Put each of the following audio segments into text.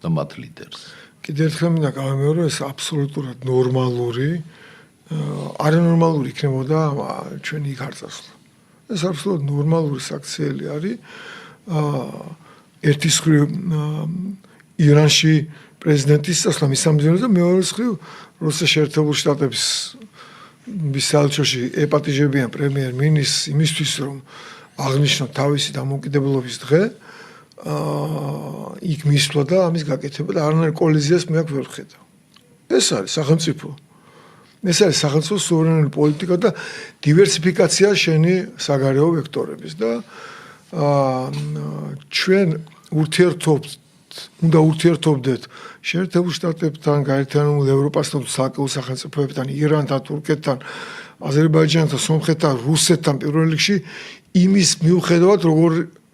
და მათ ლიდერს. კიდევ ერთხელ მინდა გავიმეორო, ეს აბსოლუტურად ნორმალური, არანორმალური იქნებოდა ჩვენი იქ არ წასვლა. ეს აბსოლუტურად ნორმალური საქციელი არის. ერთის მხრივ ირანში პრეზიდენტის წასვლა მისამძიმებლად და მეორე მხრივ რუსეთის შეერთებულ შტატების საელჩოში ეპატიჟებიან პრემიერ-მინისტრს იმისთვის, რომ აღნიშნოს თავისი დამოუკიდებლობის დღე, იქ მისვლა და ამის გაკეთება და არანაირ კოლიზიას მე აქ ვერ ვხედავ. ეს არის სახელმწიფო. ეს არის სახელმწიფოს სუვერენული პოლიტიკა და დივერსიფიკაცია შენი საგარეო ვექტორების და ჩვენ უნდა ურთიერთობდეთ შეერთებულ შტატებთან, გაერთიანებულ ევროპასთან, საკუთარ სახელმწიფოებთან, ირანთან, თურქეთთან, აზერბაიჯანთან, სომხეთთან, რუსეთთან პირველ რიგში იმის მიუხედავად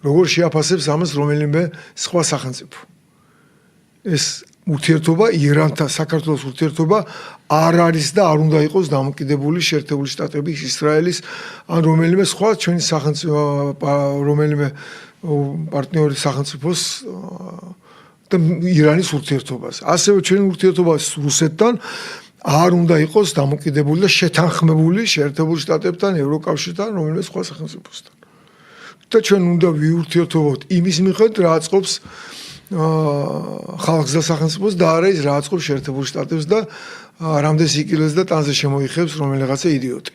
როგორ შეაფასებს ამას რომელიმე სხვა სახელმწიფო. ეს ურთიერთობა ირანთან, საქართველოს ურთიერთობა არ არის და არ უნდა იყოს დამოკიდებული შეერთებული შტატების, ისრაელის ან რომელიმე სხვა ჩვენი სახელმწიფო რომელიმე პარტნიორი სახელმწიფოს და ირანის ურთიერთობას. ასევე ჩვენი ურთიერთობა რუსეთთან არ უნდა იყოს დამოკიდებული და შეთანხმებული შეერთებულ შტატებთან, ევროკავშირთან, რომელიმე სხვა სახელმწიფოსთან. და ჩვენ უნდა ვიურთიერთობოთ იმის მიხედვით, რა აწყობს ხალხს და სახელმწიფოს და არა ის რა აწყობს შეერთებულ შტატებს და რამდენს იკილეს და ტანზე შემოიხევს რომელიღაცა იდიოტი.